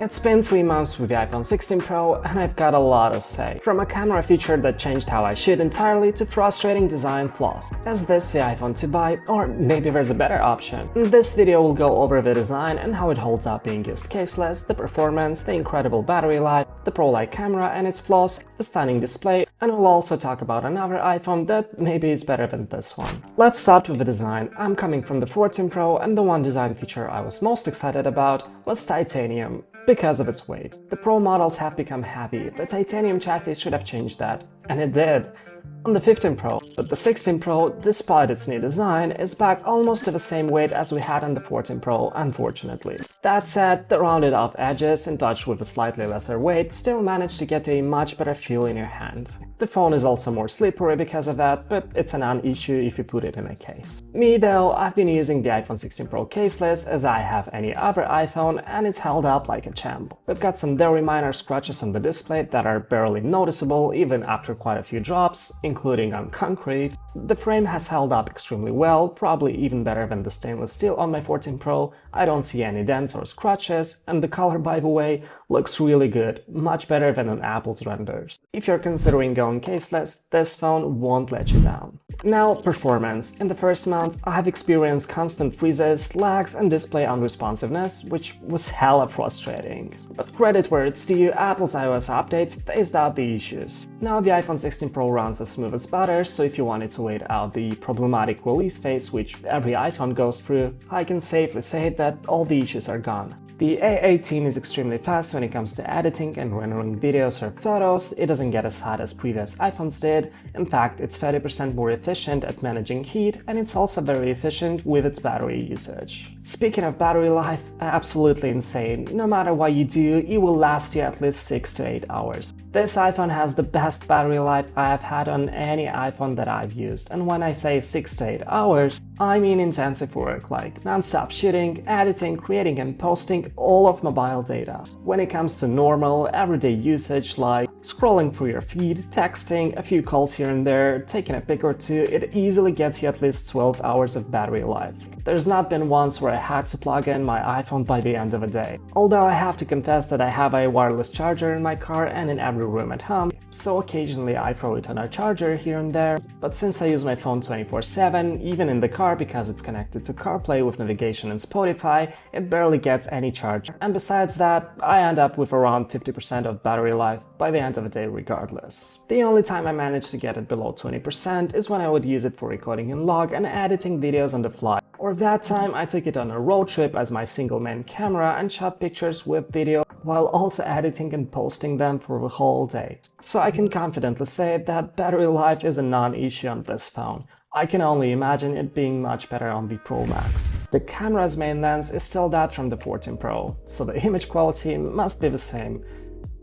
It's been 3 months with the iPhone 16 Pro and I've got a lot to say. From a camera feature that changed how I shoot entirely to frustrating design flaws. Is this the iPhone to buy? Or maybe there's a better option? In this video we'll go over the design and how it holds up being used caseless, the performance, the incredible battery life, the Pro-like camera and its flaws, the stunning display, and we'll also talk about another iPhone that maybe is better than this one. Let's start with the design. I'm coming from the 14 Pro and the one design feature I was most excited about was titanium. Because of its weight. The Pro models have become heavy, the titanium chassis should have changed that, and it did. On the 15 Pro, but the 16 Pro, despite its new design, is back almost to the same weight as we had on the 14 Pro, unfortunately. That said, the rounded off edges and touch with a slightly lesser weight still manage to get a much better feel in your hand. The phone is also more slippery because of that, but it's a non-issue if you put it in a case. Me though, I've been using the iPhone 16 Pro caseless as I have any other iPhone and it's held up like a champ. We've got some very minor scratches on the display that are barely noticeable even after quite a few drops, including on concrete. The frame has held up extremely well, probably even better than the stainless steel on my 14 Pro. I don't see any dents or scratches, and the color, by the way, looks really good, much better than on Apple's renders. If you're considering going caseless, this phone won't let you down. Now, performance. In the first month, I've experienced constant freezes, lags, and display unresponsiveness, which was hella frustrating. But credit where it's due, Apple's iOS updates phased out the issues. Now the iPhone 16 Pro runs as smooth as butter, so if you wanted to wait out the problematic release phase which every iPhone goes through, I can safely say that all the issues are gone. The A18 is extremely fast when it comes to editing and rendering videos or photos. It doesn't get as hot as previous iPhones did. In fact, it's 30% more efficient at managing heat, and it's also very efficient with its battery usage. Speaking of battery life, absolutely insane. No matter what you do, it will last you at least 6 to 8 hours. This iPhone has the best battery life I have had on any iPhone that I've used, and when I say 6 to 8 hours, I mean intensive work like non-stop shooting, editing, creating and posting all of mobile data. When it comes to normal, everyday usage like scrolling through your feed, texting, a few calls here and there, taking a pic or two, it easily gets you at least 12 hours of battery life. There's not been once where I had to plug in my iPhone by the end of a day. Although I have to confess that I have a wireless charger in my car and in every room at home, so occasionally I throw it on a charger here and there, but since I use my phone 24/7, even in the car because it's connected to CarPlay with navigation and Spotify, it barely gets any charge. And besides that, I end up with around 50% of battery life by the end of the day regardless. The only time I manage to get it below 20% is when I would use it for recording in log and editing videos on the fly. Or that time I took it on a road trip as my single main camera and shot pictures with video while also editing and posting them for the whole day. So I can confidently say that battery life is a non-issue on this phone. I can only imagine it being much better on the Pro Max. The camera's main lens is still that from the 14 Pro, so the image quality must be the same.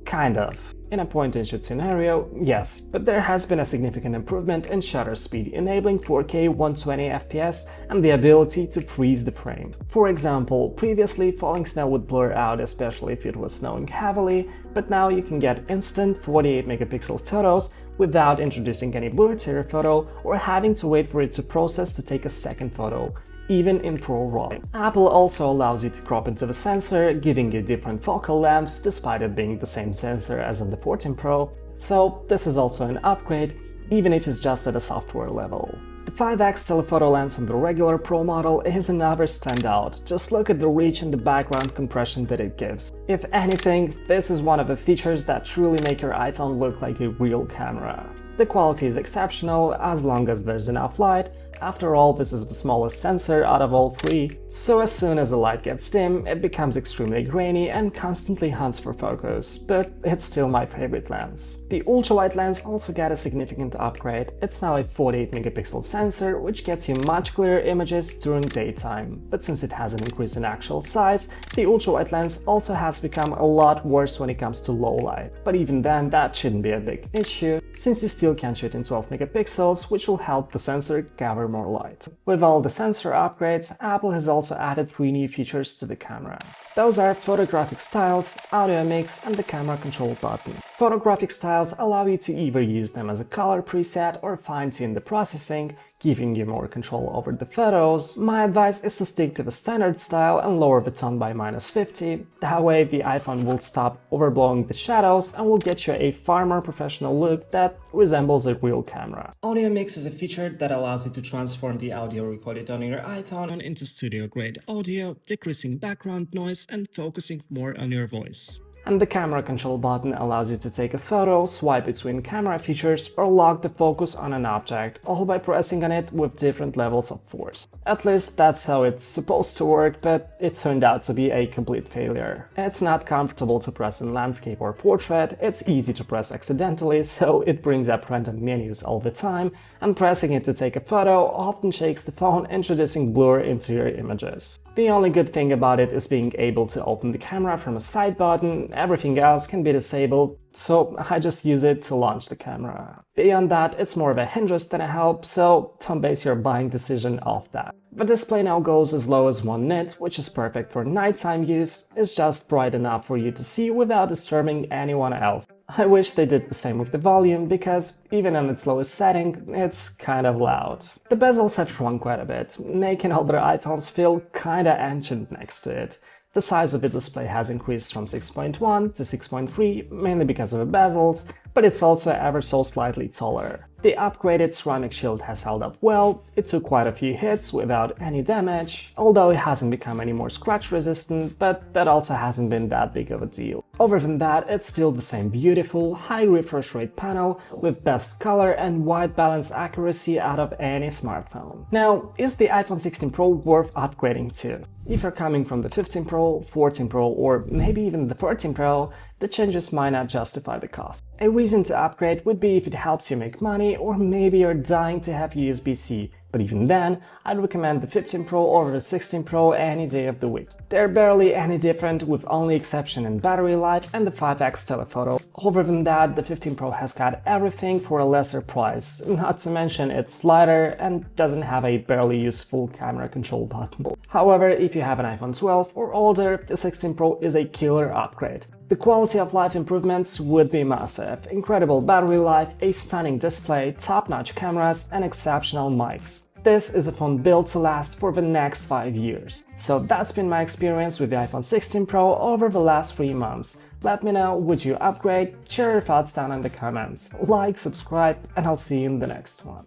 Kind of. In a point-and-shoot scenario, yes, but there has been a significant improvement in shutter speed, enabling 4K 120 FPS and the ability to freeze the frame. For example, previously falling snow would blur out, especially if it was snowing heavily, but now you can get instant 48 megapixel photos without introducing any blur to your photo or having to wait for it to process to take a second photo, even in Pro RAW. Apple also allows you to crop into the sensor, giving you different focal lengths despite it being the same sensor as on the 14 Pro, so this is also an upgrade, even if it's just at a software level. The 5x telephoto lens on the regular Pro model is another standout. Just look at the reach and the background compression that it gives. If anything, this is one of the features that truly make your iPhone look like a real camera. The quality is exceptional as long as there's enough light. After all, this is the smallest sensor out of all three, so as soon as the light gets dim, it becomes extremely grainy and constantly hunts for focus, but it's still my favorite lens. The ultra-wide lens also got a significant upgrade. It's now a 48 megapixel sensor, which gets you much clearer images during daytime, but since it has an increase in actual size, the ultra-wide lens also has become a lot worse when it comes to low light. But even then, that shouldn't be a big issue, since you still can shoot in 12 megapixels, which will help the sensor gather more light. With all the sensor upgrades, Apple has also added 3 new features to the camera. Those are photographic styles, audio mix, and the camera control button. Photographic styles allow you to either use them as a color preset or fine-tune the processing, giving you more control over the photos. My advice is to stick to the standard style and lower the tone by -50. That way the iPhone will stop overblowing the shadows and will get you a far more professional look that resembles a real camera. Audio Mix is a feature that allows you to transform the audio recorded on your iPhone into studio-grade audio, decreasing background noise and focusing more on your voice. And the camera control button allows you to take a photo, swipe between camera features, or lock the focus on an object, all by pressing on it with different levels of force. At least that's how it's supposed to work, but it turned out to be a complete failure. It's not comfortable to press in landscape or portrait, it's easy to press accidentally, so it brings up random menus all the time, and pressing it to take a photo often shakes the phone, introducing blur into your images. The only good thing about it is being able to open the camera from a side button. Everything else can be disabled, so I just use it to launch the camera. Beyond that, it's more of a hindrance than a help, so don't base your buying decision off that. The display now goes as low as 1 nit, which is perfect for nighttime use. It's just bright enough for you to see without disturbing anyone else. I wish they did the same with the volume, because even on its lowest setting, it's kind of loud. The bezels have shrunk quite a bit, making older iPhones feel kinda ancient next to it. The size of the display has increased from 6.1 to 6.3, mainly because of the bezels, but it's also ever so slightly taller. The upgraded ceramic shield has held up well, it took quite a few hits without any damage, although it hasn't become any more scratch resistant, but that also hasn't been that big of a deal. Other than that, it's still the same beautiful, high refresh rate panel with best color and white balance accuracy out of any smartphone. Now, is the iPhone 16 Pro worth upgrading to? If you're coming from the 15 Pro, 14 Pro, or maybe even the 13 Pro, the changes might not justify the cost. A reason to upgrade would be if it helps you make money, or maybe you're dying to have USB-C. But even then, I'd recommend the 15 Pro over the 16 Pro any day of the week. They're barely any different, with only exception in battery life and the 5x telephoto. Other than that, the 15 Pro has got everything for a lesser price, not to mention it's lighter and doesn't have a barely useful camera control button. However, if you have an iPhone 12 or older, the 16 Pro is a killer upgrade. The quality of life improvements would be massive. Incredible battery life, a stunning display, top-notch cameras, and exceptional mics. This is a phone built to last for the next 5 years. So that's been my experience with the iPhone 16 Pro over the last 3 months. Let me know, would you upgrade? Share your thoughts down in the comments. Like, subscribe, and I'll see you in the next one.